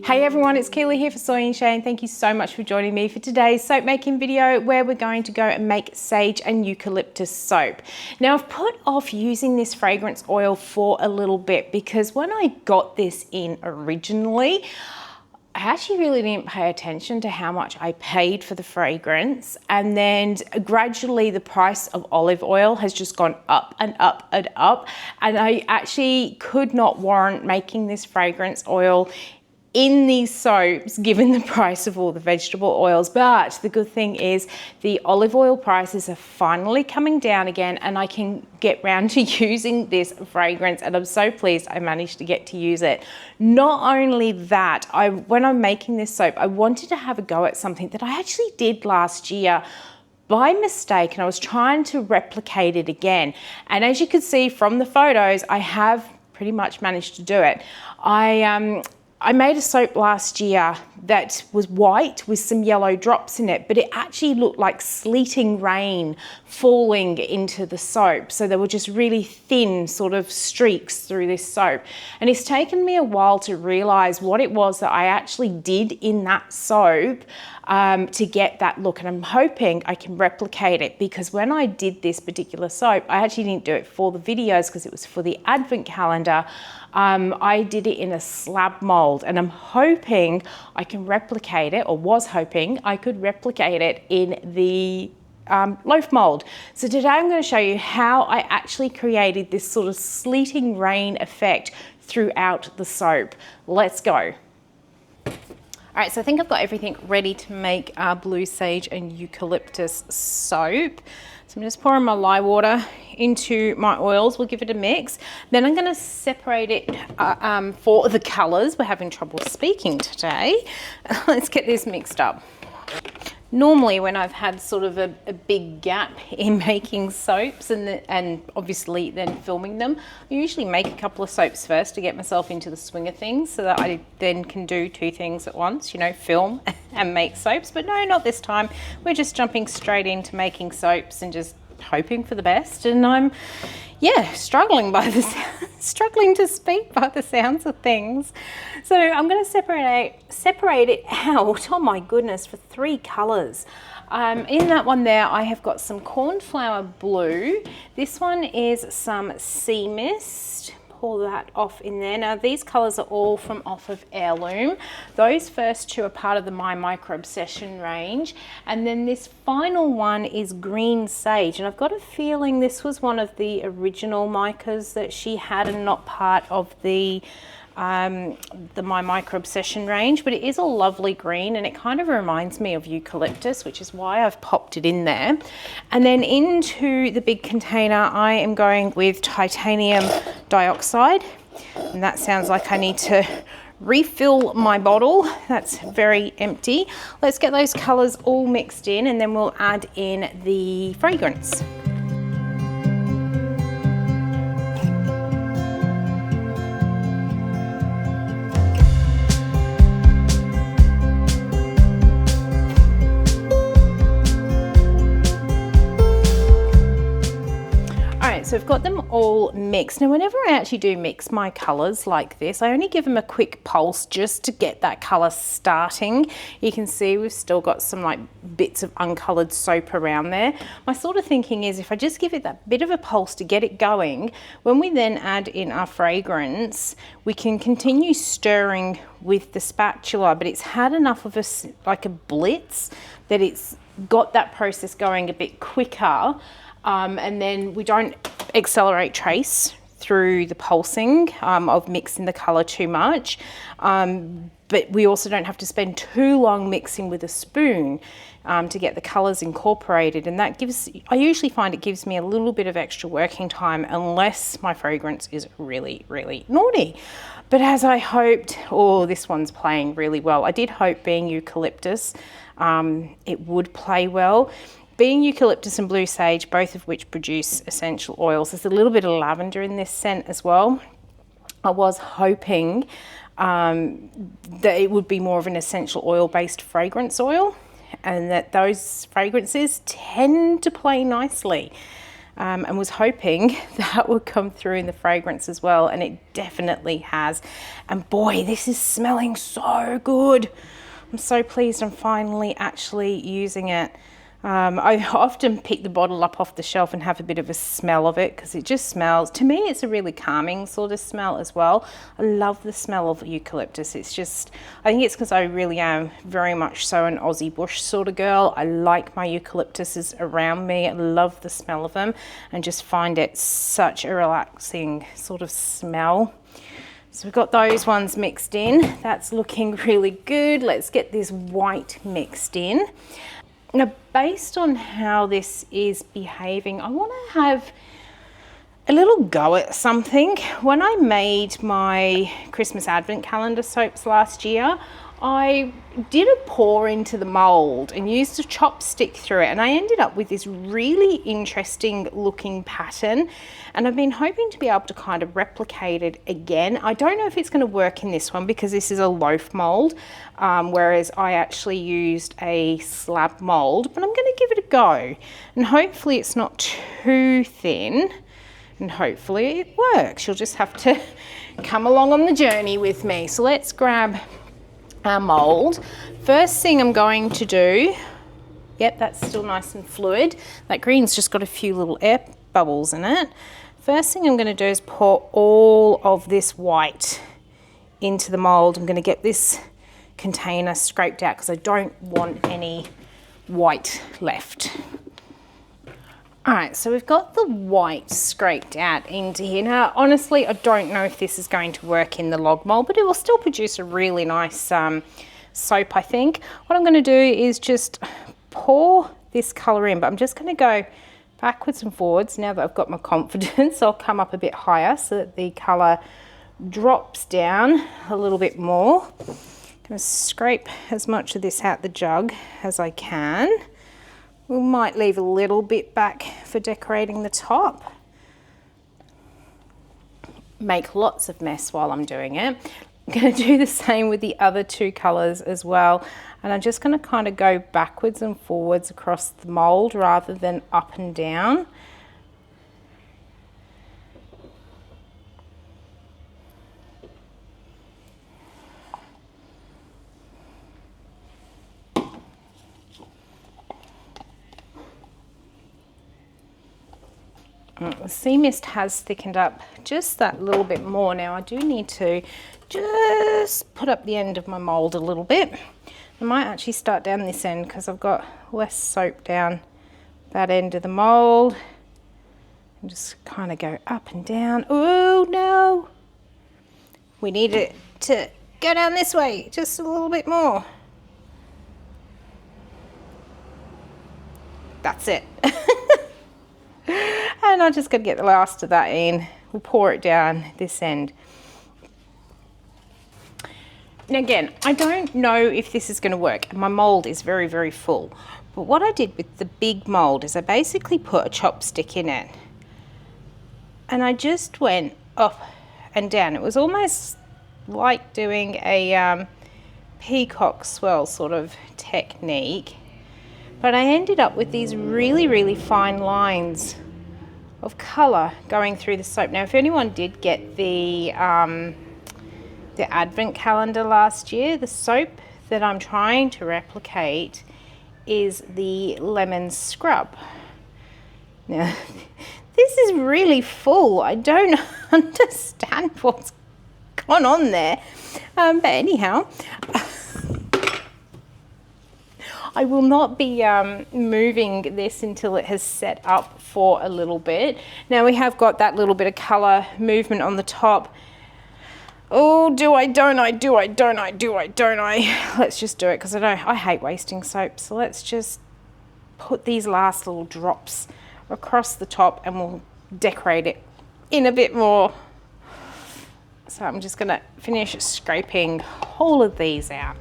Hey everyone, it's Keely here for Soy and Shea, and thank you so much for joining me for today's soap making video where we're going to go and make sage and eucalyptus soap. Now I've put off using this fragrance oil for a little bit because when I got this in originally, I actually really didn't pay attention to how much I paid for the fragrance, and then gradually the price of olive oil has just gone up and up and up, and I actually could not warrant making this fragrance oil in these soaps given the price of all the vegetable oils. But the good thing is the olive oil prices are finally coming down again, and I can get round to using this fragrance, and I'm so pleased I managed to get to use it. Not only that, when I'm making this soap, I wanted to have a go at something that I actually did last year by mistake, and I was trying to replicate it again. And as you can see from the photos, I have pretty much managed to do it. I made a soap last year that was white with some yellow drops in it, but it actually looked like sleeting rain falling into the soap. So there were just really thin sort of streaks through this soap. And it's taken me a while to realize what it was that I actually did in that soap to get that look. And I'm hoping I can replicate it, because when I did this particular soap, I actually didn't do it for the videos because it was for the advent calendar. I did it in a slab mold, and I'm hoping I can replicate it, or was hoping I could replicate it in the loaf mold. So today I'm going to show you how I actually created this sort of sleeting rain effect throughout the soap. Let's go. All right, so I think I've got everything ready to make our blue sage and eucalyptus soap. So I'm just pouring my lye water into my oils. We'll give it a mix. Then I'm going to separate it for the colors. We're having trouble speaking today. Let's get this mixed up. Normally when I've had sort of a big gap in making soaps and obviously then filming them, I usually make a couple of soaps first to get myself into the swing of things so that I then can do two things at once, you know, film and make soaps. But no, not this time. We're just jumping straight into making soaps and just hoping for the best. And I'm, yeah, struggling to speak by the sounds of things. So I'm going to separate it out, oh my goodness, for 3 colors. In that one there, I have got some cornflower blue. This one is some sea mist. Pour that off in there. Now these colors are all from off of Heirloom. Those first 2 are part of the My Micro Obsession range, and then this final one is green sage, and I've got a feeling this was one of the original micas that she had and not part of the My Micro Obsession range, but it is a lovely green and it kind of reminds me of eucalyptus, which is why I've popped it in there. And then into the big container I am going with titanium dioxide, and that sounds like I need to refill my bottle. That's very empty. Let's get those colors all mixed in, and then we'll add in the fragrance. So I've got them all mixed. Now whenever I actually do mix my colors like this, I only give them a quick pulse just to get that color starting. You can see we've still got some like bits of uncolored soap around there. My sort of thinking is if I just give it that bit of a pulse to get it going, when we then add in our fragrance, we can continue stirring with the spatula, but it's had enough of like a blitz that it's got that process going a bit quicker. And then we don't accelerate trace through the pulsing of mixing the color too much. But we also don't have to spend too long mixing with a spoon to get the colors incorporated. And that I usually find it gives me a little bit of extra working time unless my fragrance is really, really naughty. But as I hoped, oh, this one's playing really well. I did hope being eucalyptus, it would play well. Being eucalyptus and blue sage, both of which produce essential oils, there's a little bit of lavender in this scent as well. I was hoping that it would be more of an essential oil based fragrance oil, and that those fragrances tend to play nicely and was hoping that would come through in the fragrance as well, and it definitely has. And boy, this is smelling so good. I'm so pleased I'm finally actually using it. I often pick the bottle up off the shelf and have a bit of a smell of it because it just smells, to me it's a really calming sort of smell as well. I love the smell of eucalyptus. It's just, I think it's because I really am very much so an Aussie bush sort of girl. I like my eucalyptuses around me. I love the smell of them and just find it such a relaxing sort of smell. So we've got those ones mixed in. That's looking really good. Let's get this white mixed in. Now, based on how this is behaving, I want to have a little go at something. When I made my Christmas Advent calendar soaps last year, I did a pour into the mold and used a chopstick through it, and I ended up with this really interesting looking pattern, and I've been hoping to be able to kind of replicate it again. I don't know if it's going to work in this one because this is a loaf mold, whereas I actually used a slab mold, but I'm going to give it a go, and hopefully it's not too thin, and hopefully it works. You'll just have to come along on the journey with me. So let's grab our mold. First thing I'm going to do, yep, that's still nice and fluid. That green's just got a few little air bubbles in it. First thing I'm going to do is pour all of this white into the mold. I'm going to get this container scraped out because I don't want any white left. All right, so we've got the white scraped out into here. Now, honestly, I don't know if this is going to work in the log mold, but it will still produce a really nice soap, I think. What I'm going to do is just pour this colour in, but I'm just going to go backwards and forwards. Now that I've got my confidence, I'll come up a bit higher so that the colour drops down a little bit more. I'm going to scrape as much of this out the jug as I can. We might leave a little bit back for decorating the top. Make lots of mess while I'm doing it. I'm going to do the same with the other two colours as well. And I'm just going to kind of go backwards and forwards across the mould rather than up and down. The sea mist has thickened up just that little bit more. Now I do need to just put up the end of my mould a little bit. I might actually start down this end because I've got less soap down that end of the mould. And just kind of go up and down. Oh no! We need it to go down this way just a little bit more. That's it. And I'm just going to get the last of that in. We'll pour it down this end. Now again, I don't know if this is going to work. My mould is very, very full. But what I did with the big mould is I basically put a chopstick in it. And I just went up and down. It was almost like doing a peacock swirl sort of technique. But I ended up with these really, really fine lines of colour going through the soap. Now, if anyone did get the Advent calendar last year, the soap that I'm trying to replicate is the lemon scrub. Now, this is really full. I don't understand what's gone on there. But anyhow, I will not be moving this until it has set up for a little bit. Now we have got that little bit of colour movement on the top. Oh, do I, don't I, do I, don't I, do I, don't I? Let's just do it because I hate wasting soap. So let's just put these last little drops across the top and we'll decorate it in a bit more. So I'm just going to finish scraping all of these out.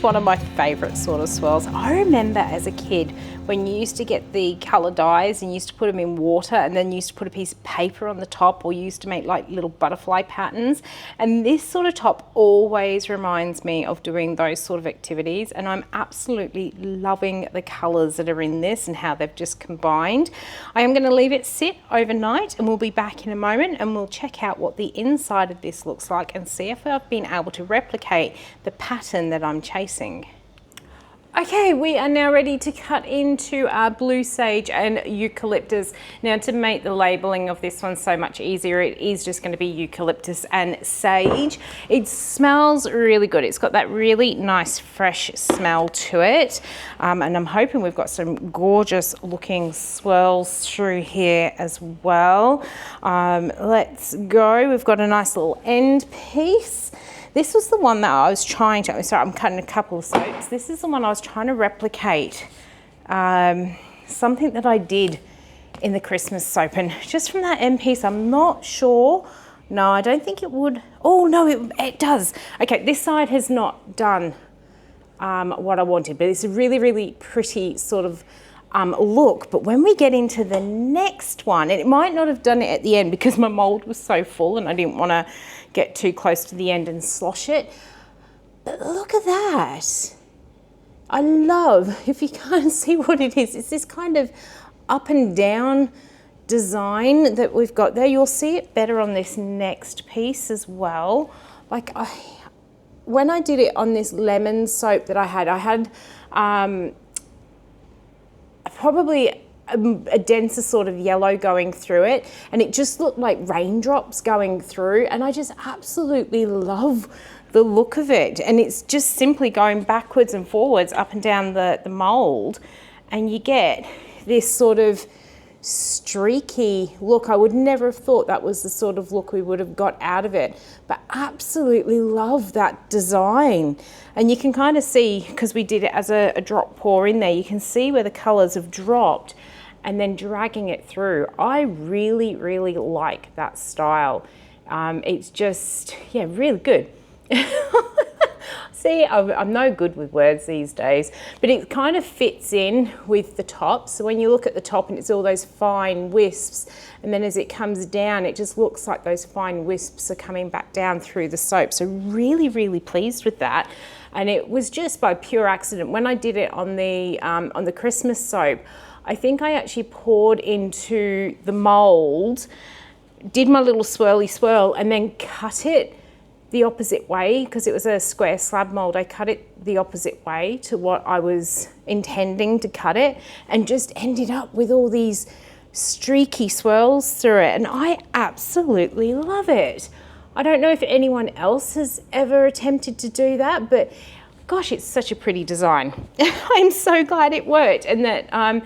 is one of my favorite sort of swirls. I remember as a kid when you used to get the color dyes and you used to put them in water and then you used to put a piece of paper on the top, or you used to make like little butterfly patterns. And this sort of top always reminds me of doing those sort of activities, and I'm absolutely loving the colors that are in this and how they've just combined. I am going to leave it sit overnight and we'll be back in a moment and we'll check out what the inside of this looks like and see if I've been able to replicate the pattern that I'm chasing. Okay, we are now ready to cut into our blue sage and eucalyptus. Now, to make the labeling of this one so much easier, it is just going to be eucalyptus and sage. It smells really good. It's got that really nice fresh smell to it. And I'm hoping we've got some gorgeous looking swirls through here as well. Let's go. We've got a nice little end piece. This was the one that I was trying to, sorry, I'm cutting a couple of soaps. This is the one I was trying to replicate. Something that I did in the Christmas soap, and just from that end piece, I'm not sure. No, I don't think it would. Oh no, it does. Okay, this side has not done what I wanted, but it's a really, really pretty sort of look. But when we get into the next one, and it might not have done it at the end because my mold was so full and I didn't want to get too close to the end and slosh it. But look at that. I love, if you can't see what it is, it's this kind of up and down design that we've got there. You'll see it better on this next piece as well. Like when I did it on this lemon soap that I had probably a denser sort of yellow going through it, and it just looked like raindrops going through, and I just absolutely love the look of it. And it's just simply going backwards and forwards up and down the mold, and you get this sort of streaky look. I would never have thought that was the sort of look we would have got out of it, but absolutely love that design. And you can kind of see, because we did it as a drop pour in there, you can see where the colors have dropped and then dragging it through. I really, really like that style. It's just, yeah, really good. See, I'm no good with words these days, but it kind of fits in with the top. So when you look at the top and it's all those fine wisps, and then as it comes down, it just looks like those fine wisps are coming back down through the soap. So really, really pleased with that. And it was just by pure accident. When I did it on the Christmas soap, I think I actually poured into the mold, did my little swirly swirl, and then cut it the opposite way, because it was a square slab mold. I cut it the opposite way to what I was intending to cut it, and just ended up with all these streaky swirls through it, and I absolutely love it. I don't know if anyone else has ever attempted to do that, but gosh, it's such a pretty design. I'm so glad it worked. And that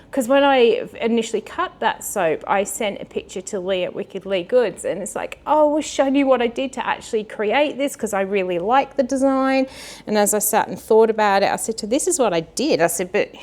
because when I initially cut that soap, I sent a picture to Lee at Wicked Lee Goods, and it's like, oh, I wish I knew what I did to actually create this, because I really like the design. And as I sat and thought about it, I said to her, this is what I did. I said, but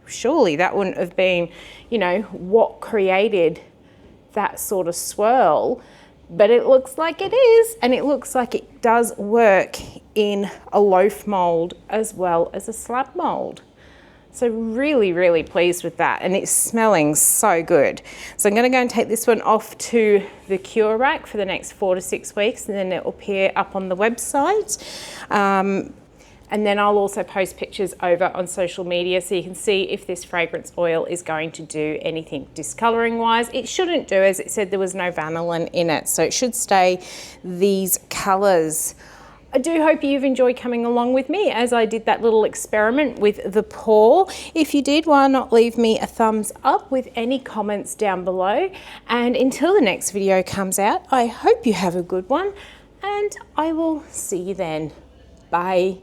surely that wouldn't have been, you know, what created that sort of swirl. But it looks like it is, and it looks like it does work in a loaf mold as well as a slab mold. So really, really pleased with that, and it's smelling so good. So I'm going to go and take this one off to the cure rack for the next 4 to 6 weeks, and then it will appear up on the website. And then I'll also post pictures over on social media so you can see if this fragrance oil is going to do anything discoloring wise. It shouldn't do, as it said there was no vanillin in it, so it should stay these colors. I do hope you've enjoyed coming along with me as I did that little experiment with the pour. If you did, why not leave me a thumbs up with any comments down below. And until the next video comes out, I hope you have a good one, and I will see you then. Bye.